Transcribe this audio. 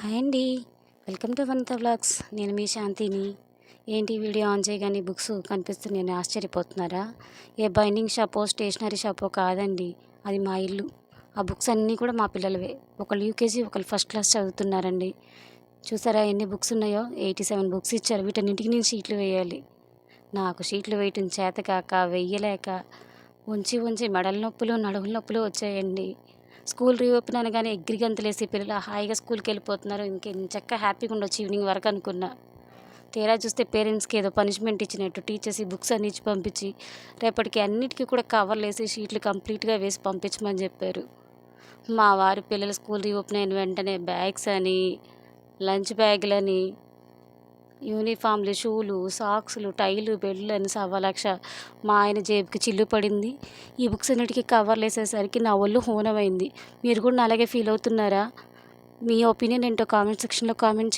Hi అండి. Welcome to Vanitha vlogs. నేను మీ శాంతిని. ఏంటి వీడియో ఆన్ చేయగానే బుక్స్ కనిపిస్తున్నాయని ఆశ్చర్యపోతున్నారా? ఏ బైండింగ్ షాపో, స్టేషనరీ షాపో కాదండి. అది మా ఇల్లు. ఆ బుక్స్ అన్నీ కూడా మా పిల్లలవే. ఒకళ్ళు యూకేజీ, ఒకళ్ళు ఫస్ట్ క్లాస్ చదువుతున్నారండి. చూసారా ఎన్ని బుక్స్ ఉన్నాయో? 87 బుక్స్ ఇచ్చారు. వీటన్నింటికి నేను షీట్లు వేయాలి. నాకు షీట్లు వేయటం చేతకాక, వెయ్యలేక ఉంచి ఉంచి మెడల నొప్పులు, నడుముల నొప్పులు వచ్చాయండి. స్కూల్ రీఓపెన్ అనగానే ఎగిరి గంతులేసి పిల్లలు హాయిగా స్కూల్కి వెళ్ళిపోతున్నారు. ఇంకెంచక్కా హ్యాపీగా ఉండొచ్చు ఈవినింగ్ వరకు అనుకున్నా. తీరా చూస్తే పేరెంట్స్కి ఏదో పనిష్మెంట్ ఇచ్చినట్టు టీచర్స్ ఈ బుక్స్ అన్ని ఇచ్చి పంపించి రేపటికి అన్నిటికీ కూడా కవర్లు వేసి షీట్లు కంప్లీట్గా వేసి పంపించమని చెప్పారు. మా వారి పిల్లలు స్కూల్ రీఓపెన్ అయిన వెంటనే బ్యాగ్స్ అని, లంచ్ బ్యాగులని, యూనిఫామ్లు, షూలు, సాక్స్లు, టైలు, బెల్ట్లు అని సవ్వలక్ష. మా ఆయన జేబుకి చిల్లు పడింది. ఈ బుక్స్ అన్నిటికీ కవర్లు వేసేసరికి నా ఒళ్ళు హూనమైంది. మీరు కూడా అలాగే ఫీల్ అవుతున్నారా? మీ ఒపీనియన్ ఏంటో కామెంట్ సెక్షన్లో కామెంట్